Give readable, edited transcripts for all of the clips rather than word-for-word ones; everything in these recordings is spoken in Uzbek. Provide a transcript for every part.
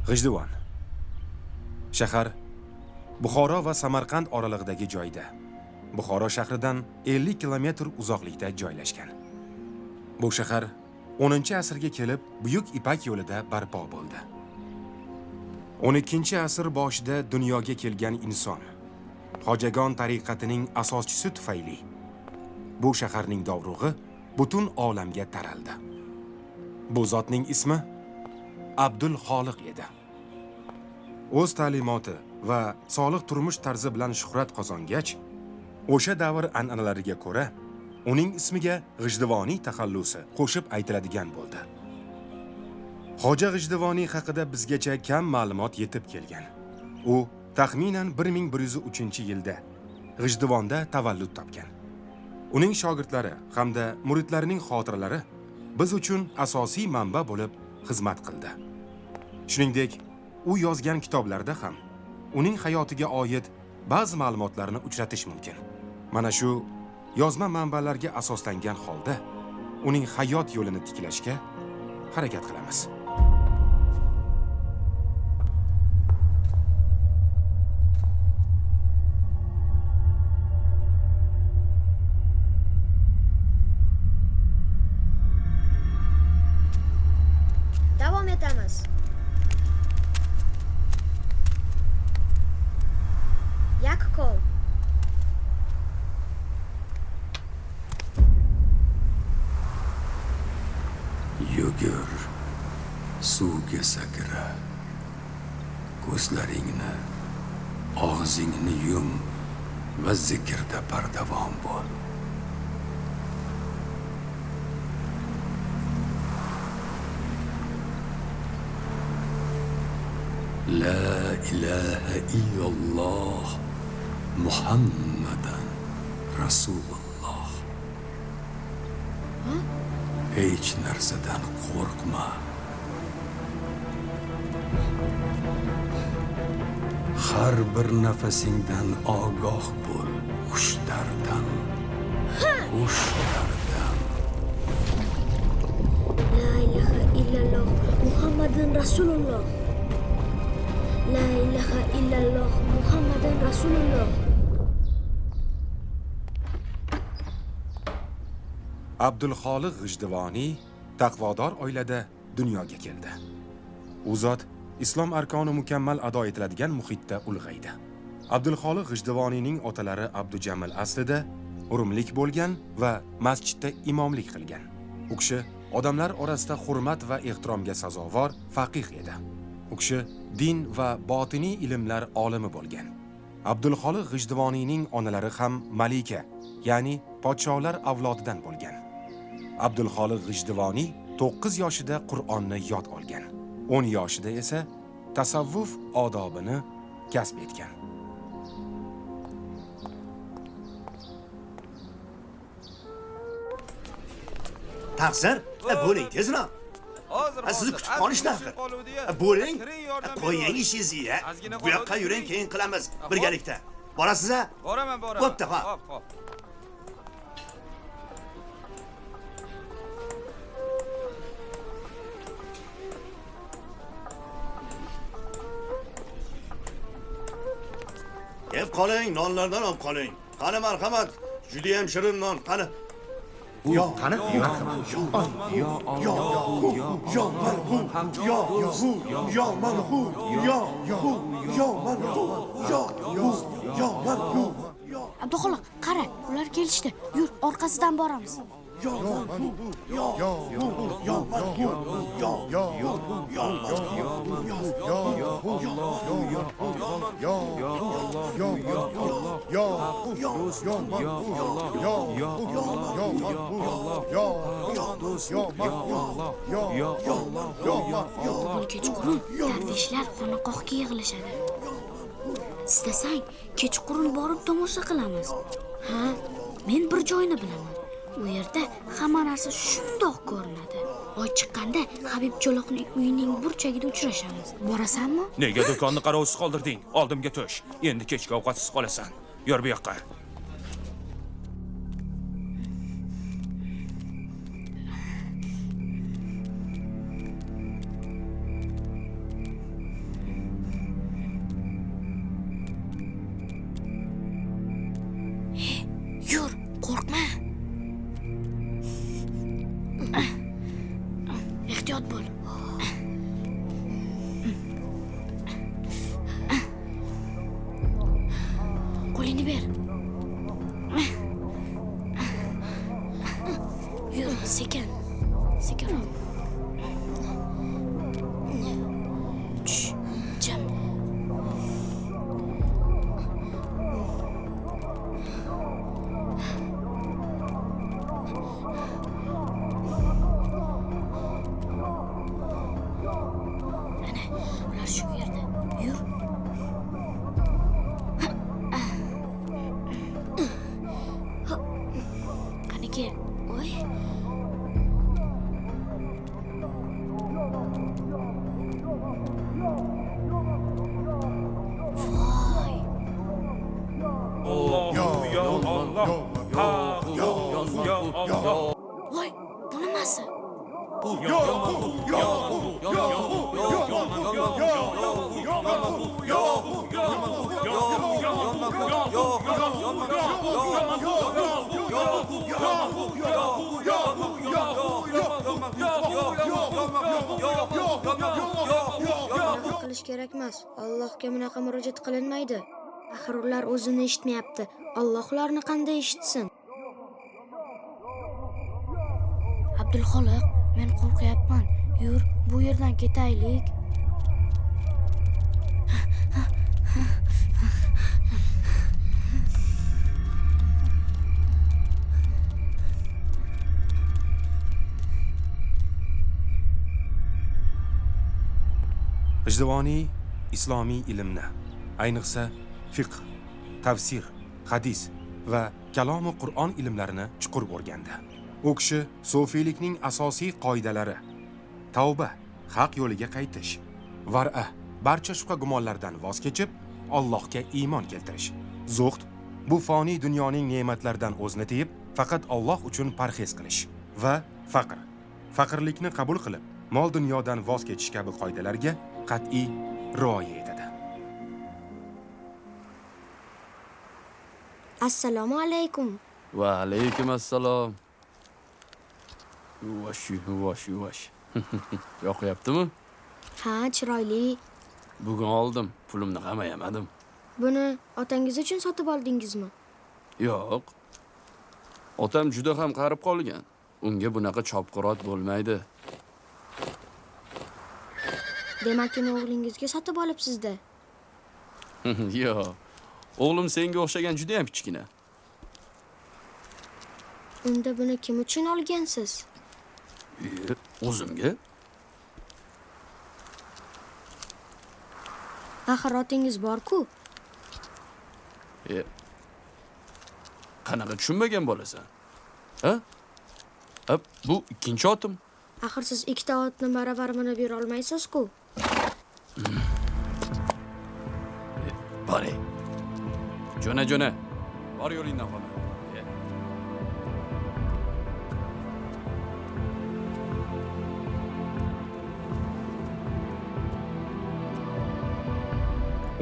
G'ijduvon. Shahar Buxoro va Samarqand oralig'idagi joyda. Buxoro shahridan 50 kilometr uzoqlikda joylashgan. Bu shahar 10-asrga kelib Buyuk Ipak yo'lida barpo bo'ldi. 12-asr boshida dunyoga kelgan inson Hojagon tariqatining asoschisi tufayli bu shaharning dovrug'i butun olamga taraldi. Bu zotning ismi Abdul Xoliq edi. O'z ta'limoti va solih turmush tarzi bilan shuhrat qozongach, o'sha davr an'analariga ko'ra, uning ismiga G'ijduvoniy taxallusi qo'shib aytiladigan bo'ldi. Hoja G'ijduvoniy haqida bizgacha kam ma'lumot yetib kelgan. U taxminan 1103-yilda G'ijduvonda tavallud topgan. Uning shogirdlari hamda muridlarining xotiralari biz uchun asosiy manba bo'lib xizmat qildi. Shuningdek, u yozgan kitoblarda ham uning hayotiga oid ba'zi ma'lumotlarni uchratish mumkin. Mana shu yozma manbalarga asoslangan holda uning hayot yo'lini tiklashga harakat qilamiz. Davom etamiz. Yakkol. Yugur, suvga sakra. Ko'zlaringni, og'zingni yum va zikrda bardavom bo'l. La ilaha illalloh Muhammadan Rasululloh. Hech narsadan qo'rqma. Har bir nafasingdan ogoh bo'l. Xushdardan. Xushdardan. La ilaha illalloh Muhammadun Rasululloh. La ilaha illalloh Muhammadun Rasululloh. Abdul Xoliq G'ijduvoniy taqvodor oilada dunyoga keldi. U zot islom arkoni mukammal ado etiladigan muhitda ulg'aydi. Abdul Xoliq G'ijduvoniyning otalari Abdujamil aslida urumlik bo'lgan va masjidda imomlik qilgan. U kishi odamlar orasida hurmat va ehtiromga sazovor faqih edi. U kishi din va botiniy ilmlar olimi bo'lgan. Abdul Xoliq G'ijduvoniyning onalari ham malika, ya'ni podsholar avlodidan bo'lgan. Abdul Xoliq G'ijduvoniy 9 yoshida Qur'onni yod olgan. 10 yoshida esa tasavvuf odobini kasb etgan. Taqsir, bo'ling tezroq. Sizni kutib qolishdan. Bo'ling, qo'ying ishingizni. Bu yoqqa yuring, keyin qilamiz birgalikda. Borasiz-a? Boraman. Bo'pti, ha. Hop. Yeb qoling, nonlardan olib qoling. Qani marhamat, juda ham shirin non, qani. Yo, qani? Abduxoliq, qara, ular kelishdi. Yur, orqasidan boramiz. Kechqurun tardishlar xonaqohga yig'ilishadi. Istasang, kechqurun borib tomosha qilamiz. Ha, men bir joyni bilaman. U yerda hamma narsa shundoq ko'rinadi. Oy chiqqanda Habib Joloqning uyining burchagida uchrashamiz. Borasanmi? Nega do'konni qarovsiz qoldirding? Oldimga to'sh. Endi kechki ovqatsiz qolasan. Yur bu yoqqa. Ehtiyot bo'l. Qo'lingni ber. Yur, sekin. Sekinroq. Jim. Ana, ular shu yerda. Yur. Qani kel. Oy. Voy. Ya Allah. Ya Allah. Voy, bu nimasi? Bunaqa qilish kerak emas. Allohga bunaqa murojaat qilinmaydi. Axir ular o'zini eshitmayapti. Alloh ularni qanday eshitsin? Abdulxoliq, men qo'rqyapman. Yur, bu yerdan ketaylik. G'ijduvoniy islomiy ilmni, ayniqsa fiqh, tafsir, hadis va kalomi Qur'on ilmlarini chuqur o'rgandi. U kishi sufiylikning asosiy qoidalari: tavba, haq yo'liga qaytish, var'a, barcha shubha gumonlardan voz kechib, Allohga iymon keltirish, zuhd, bu foniy dunyoning ne'matlaridan o'zni tiyib, faqat Alloh uchun parhez qilish va faqr, faqirlikni qabul qilib, mol dunyodan voz kechish kabi qoidalarga qat'iy rioya etadi. Assalomu alaykum. Va alaykum assalom. Yuvash. Yoqyaptimi? Ha, chiroyli. Bugun oldim, pulimni qamayamadim. Buni otangiz uchun sotib oldingizmi? Yo'q. Otam juda ham qarib qolgan. Unga bunaqa chopqirot bo'lmaydi. Demak, uni o'g'lingizga sotib olibsiz-da. Yo'q. O'g'lim senga o'xshagan juda ham kichkina. Unda buni kim uchun olgansiz? O'zimga? Axir otingiz bor-ku. Qanaqa tushunmagan bo'lasan? Ha? Bu ikkinchi otim. Axir siz ikkita otni baravar minib yura olmaysiz-ku. Boray. Jo'na. Bor yo'lingdan qol.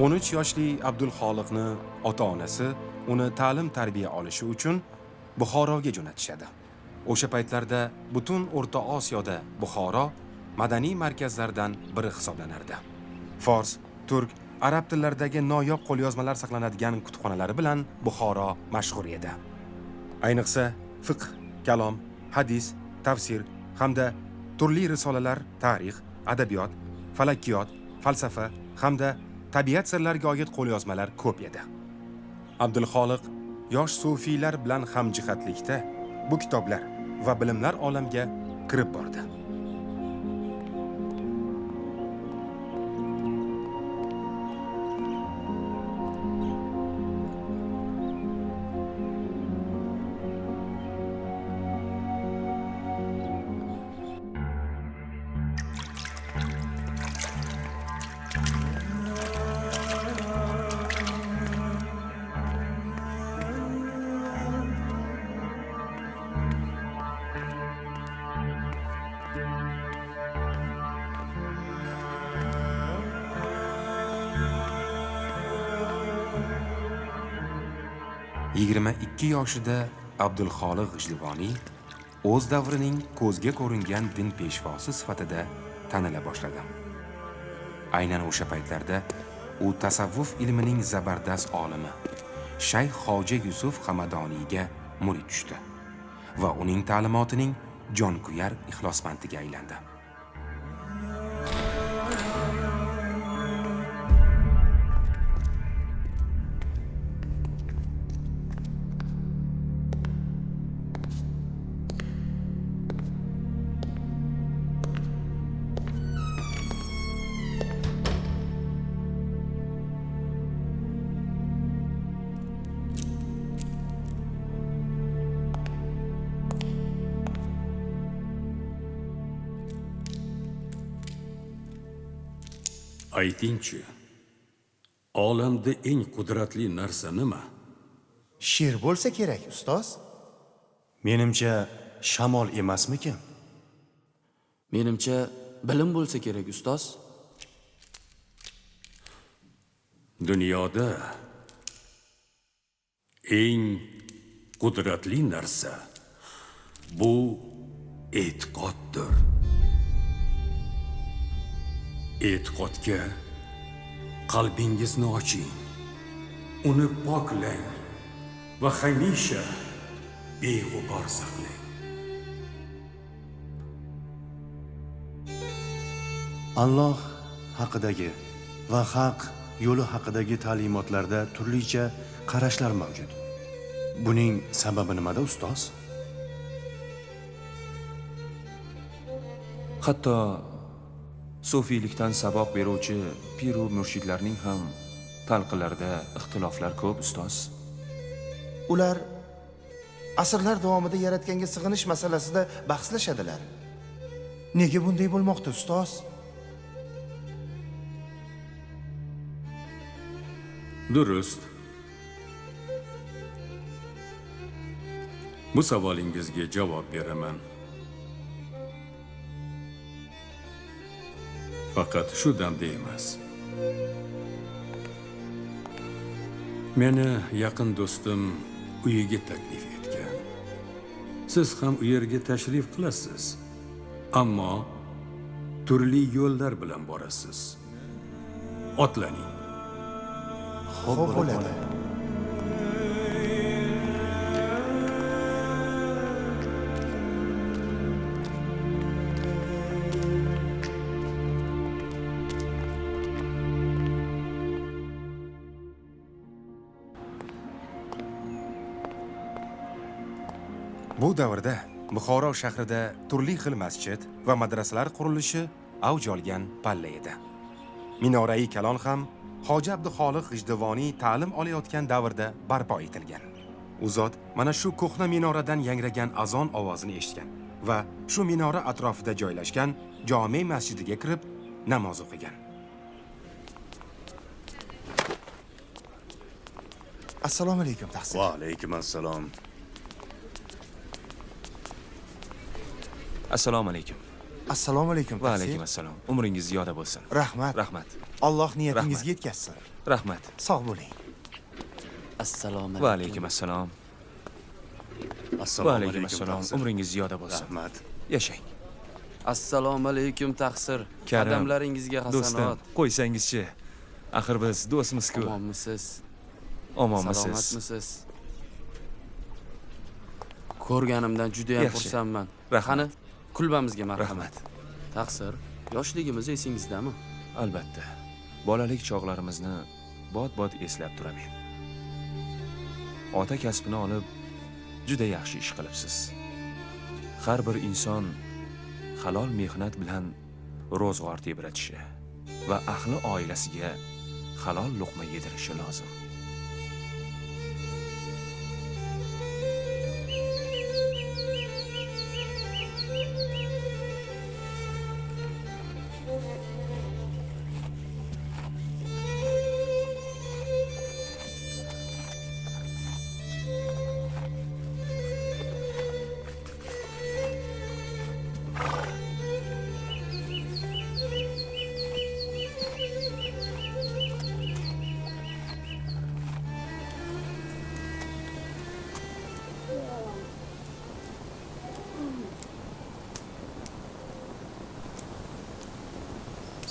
– 13 yoshli Abdulxoliqni ota-onasi uni ta'lim-tarbiya olishi uchun Buxoroga jo'natishadi. O'sha paytlarda butun O'rta Osiyoda Buxoro madaniy markazlardan biri hisoblanardi. Fors, turk, arab tillaridagi noyob qo'lyozmalar saqlanadigan kutubxonalari bilan Buxoro mashhur edi. Ayniqsa fiqh, kalom, hadis, tafsir hamda turli risolalar, tarix, adabiyot, falakiyot, falsafa hamda tabiat sirlariga oid qo'lyozmalar ko'p edi. Abdulxoliq yosh sufiylar bilan hamjihatlikda bu kitoblar va bilimlar olamiga kirib bordi. – 22 yoshida Abdulxoliq G'ijduvoniy o'z davrining ko'zga ko'ringan din peshvosi sifatida tanila boshladi. Aynan o'sha paytlarda u tasavvuf ilmining zabardast olimi Shayx Hoji Yusuf Hamadoniyga murid tushdi va uning ta'limotining jonkuyar ixlosmandiga aylandi. Aytingchi, olamda eng qudratli narsa nima? Sher bo'lsa kerak, ustoz. Menimcha, shamol emasmikin? Menimcha, bilim bo'lsa kerak, ustoz. Dunyoda eng qudratli narsa bu e'tiqoddir. E'tiqodga qalbingizni oching, uni poklang va hamisha beg'ubor saqlang. Alloh haqidagi va haq yo'li haqidagi ta'limotlarda turlicha qarashlar mavjud. Buning sababi nimada, ustoz? Hatto sufiylikdan saboq beruvchi piru murshidlarning ham talqinlarida ixtiloflar ko'p, ustoz. Ular asrlar davomida yaratganga sig'inish masalasida bahslashadilar. Nega bunday bo'lmoqda, ustoz? Durust. Bu savolingizga javob beraman. Faqat shu damda emas. Meni yaqin do'stim uyiga taklif etgan. Siz ham u yerga tashrif qilasiz. Ammo turli yo'llar bilan borasiz. Otlaning. Xo'p bo'ladi. Bu davrda Buxoro shahrida turli xil masjid va madrasalar qurilishi avj olgan palla edi. Minorai Kalon ham Hoji Abduxoliq G'ijduvoniy ta'lim olayotgan davrda barpo etilgan. U zot mana shu ko'hna minoradan yangragan azon ovozini eshitgan va shu minora atrofida joylashgan jome masjidiga kirib namoz o'qigan. Assalomu alaykum, Taqsir. Va alaykum assalom. Assalomu alaykum. Assalomu alaykum, Va Taqsir. alaykum assalom. Umringiz ziyoda bo'lsin. Rahmat. Rahmat. Alloh niyatingizga Rahmat. yetkazsin. Rahmat. Sog' bo'ling. Assalomu Va alaykum. alaykum assalom. Va Assalomu alaykum assalom. Taqsir. Umringiz ziyoda bo'lsin. Rahmat. Yashang. Assalomu alaykum, Taqsir. Karim. Qadamlaringizga Do'stim, hasanot. qo'ysangizchi. Axir biz do'stmiz-ku. Omonmisiz? Omonmisiz? Salomatmisiz? Ko'rganimdan juda ham Yaxshi. xursandman. Rahmat. Qani, kulbamizga marhamat. Rahmat. Taqsir, yoshligimiz esingizdami? Albatta. Bolalik chog'larimizni bot-bot eslab turaman. Ota kasbini olib juda yaxshi ish qilibsiz. Har bir inson halol mehnat bilan ro'zg'or tebratishi va ahli oilasiga halol luqma yedirishi lozim.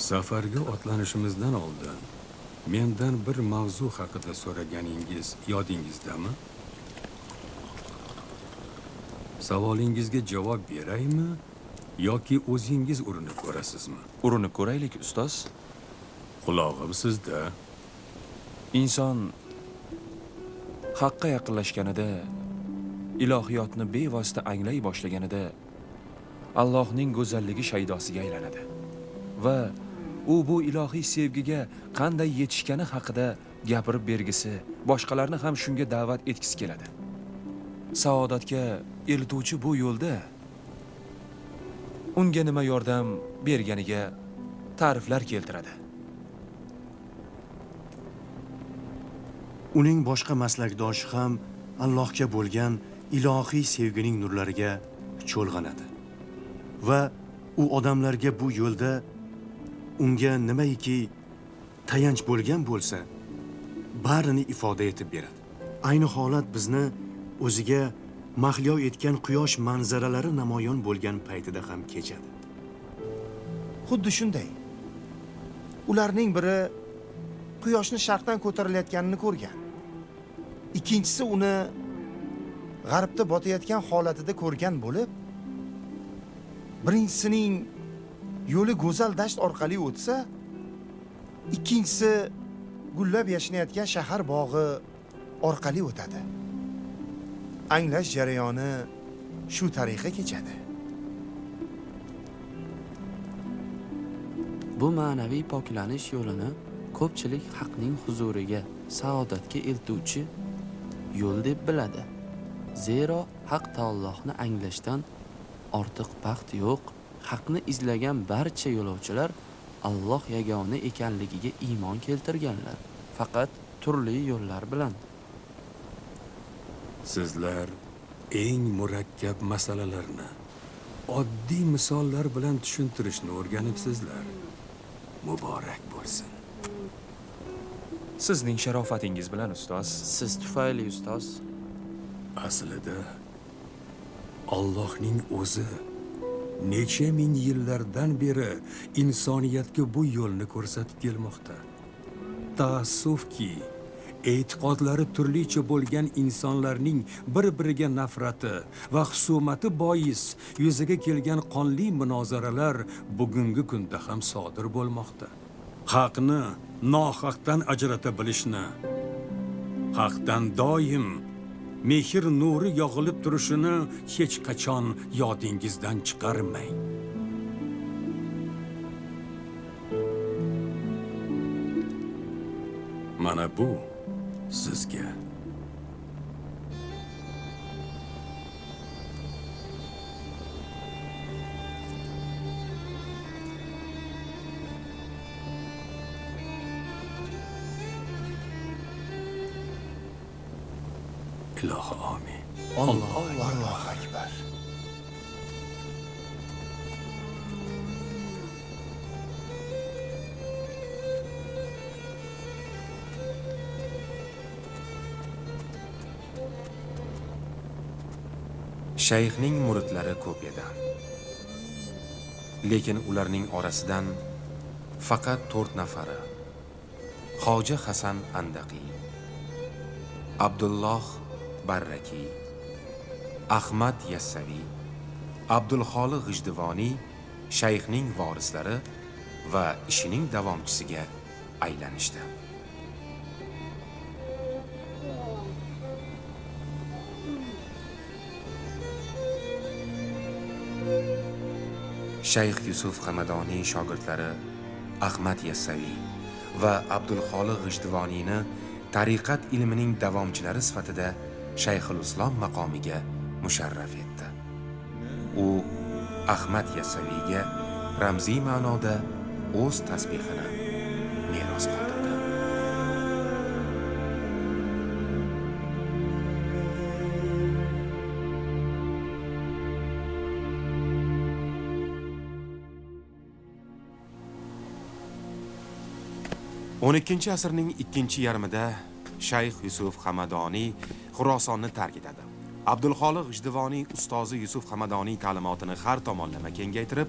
Safarga otlanishimizdan oldin mendan bir mavzu haqida so'raganingiz yodingizdami? Savolingizga javob beraymi yoki o'zingiz urinib ko'rasizmi? Urinib ko'raylik, ustoz. Qulog'im sizda. Inson haqqa yaqinlashganida, ilohiyotni bevosita anglay boshlaganida Allohning go'zalligi shaydosiga aylanadi va u bu ilohiy sevgiga qanday yetishgani haqida gapirib bergisi, boshqalarni ham shunga da'vat etgisi keladi. Saodatga eltuvchi bu yo'lda unga nima yordam berganiga ta'riflar keltiradi. Uning boshqa maslakdoshi ham Allohga bo'lgan ilohiy sevgining nurlariga cho'lg'anadi. Va u odamlarga bu yo'lda unga nimaiki tayanch bo'lgan bo'lsa, barini ifoda etib beradi. Ayni holat bizni o'ziga mahliyo etgan quyosh manzaralari namoyon bo'lgan paytida ham kechadi. Xuddi shunday. Ularning biri quyoshni sharqdan ko'tarilayotganini ko'rgan. Ikkinchisi uni g'arbda botayotgan holatida ko'rgan bo'lib, birinchisining yo'li go'zal dasht orqali o'tsa, ikkinchisi gullab yashnayotgan shahar bog'i orqali o'tadi. Anglash jarayoni shu tariqa kechadi. Bu ma'naviy poklanish yo'lini ko'pchilik haqning huzuriga, saodatga eltuvchi yo'l deb biladi. Zero haq taollohni anglashdan ortiq baxt yo'q. Haqni izlagan barcha yo'lovchilar Alloh yagona ekanligiga iymon keltirganlar, faqat turli yo'llar bilan. Sizlar eng murakkab masalalarni oddiy misollar bilan tushuntirishni o'rganibsizlar. Muborak bo'lsin. Sizning sharofatingiz bilan, ustoz. Siz tufayli, ustoz. Aslida Allohning o'zi necha ming yillardan beri insoniyatga bu yo'lni ko'rsatib kelmoqda. Taassufki, e'tiqodlari turlicha bo'lgan insonlarning bir-biriga nafrati va husumati bois yuzaga kelgan qonli munozaralar bugungi kunda ham sodir bo'lmoqda. Haqni nohaqdan ajrata bilishni, haqdan doim mehr nuri yog'ilib turishini hech qachon yodingizdan chiqarmang. Mana bu sizga. Ilohi amin. Allohu akbar. Shayxning muridlari ko'p edi. Lekin ularning orasidan faqat 4 nafari Hoji Hasan Andaqi, Abdulloh Barraki, Ahmad Yassavi, Abdulxoli G'ijdivoniy shayxning vorislari va ishining davomchisiga aylanishdi. Shayx Yusuf Hamadoniy shogirdlari Ahmad Yassavi va Abdulxoli G'ijdivoniyni tariqat ilmining davomchilari sifatida Shayxul Islom maqomiga musharraf etdi. U Ahmad Yassaviyga ramziy ma'noda o'z tasbihini meros qoldirdi. XII asrning ikkinchi yarmida Shayx Yusuf Hamadoniy Xurosonni tark etadi. Abdulxoliq G'ijduvoniy ustozi Yusuf Hamadoniy ta'limotini har tomonlama kengaytirib,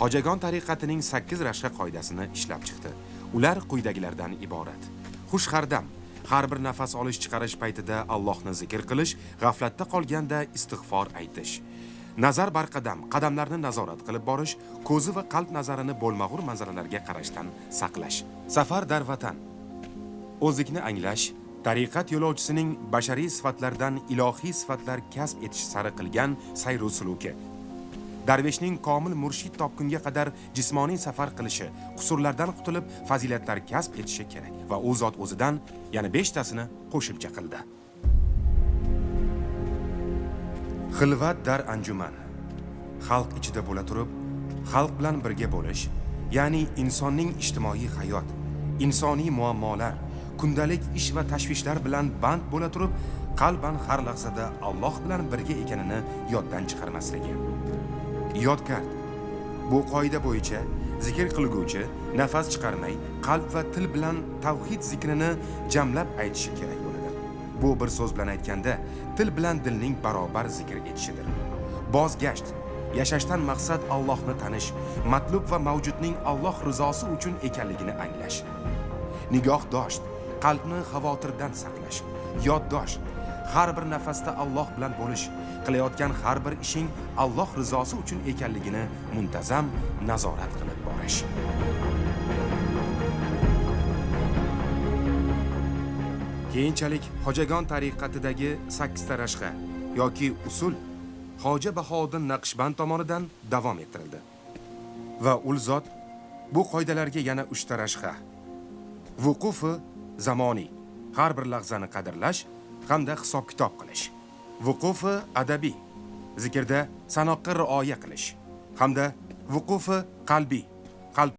Hojagon tariqatining 8 rashqa qoidasini ishlab chiqdi. Ular quyidagilardan iborat. Xushxardam, har bir nafas olish chiqarish paytida Allohni zikr qilish, g'aflatda qolganda istig'for aytish. Nazar barqadam, qadamlarni nazorat qilib borish, ko'zi va qalb nazarini bo'lmag'ur manzaralarga qarashdan saqlash. Safar darvatan. O'zlikni anglash, tariqat yo'lovchisining bashariy sifatlardan ilohiy sifatlar kasb etish sari qilgan sayr suluki. Darveshning komil murshid topgunga qadar jismoniy safar qilishi, qusurlardan qutulib fazilatlar kasb etishi kerak va u zot o'zidan yana 5 tasini qo'shimcha qildi. Xilvat dar anjuman. Xalq ichida bo'la turib, xalq bilan birga bo'lish, ya'ni insonning ijtimoiy hayot, insoniy muammolar, kundalik ish va tashvishlar bilan band bo'la turib, qalban har lahzada Alloh bilan birga ekanini yoddan chiqarmasligi. Yodkard. Bu qoida bo'yicha zikr qilguvchi nafas chiqarmay, qalb va til bilan tavhid zikrini jamlab aytishi kerak bo'ladi. Bu bir so'z bilan aytganda, til bilan dilning barobar zikr etishidir. Bozgasht. Yashashdan maqsad Allohni tanish, matlub va mavjudning Alloh rizosi uchun ekanligini anglash. Nigohdosh. Qalbni xavotirdan saqlash. Yoddosh. Har bir nafasda Alloh bilan bo'lish, qilayotgan har bir ishing Alloh rizosi uchun ekanligini muntazam nazorat qilib borish. Keyinchalik Hojagon tariqatidagi 8 ta rashqa yoki usul Hoja Bahoddin Naqshband tomonidan davom ettirildi. Va ul zot bu qoidalarga yana 3 ta rashqa: vuqufi zamoniy, har bir lahzani qadrlash hamda hisob-kitob qilish; vuqufi adabiy, zikrda sanoqqa rioya qilish; hamda vuqufi qalbiy, qalb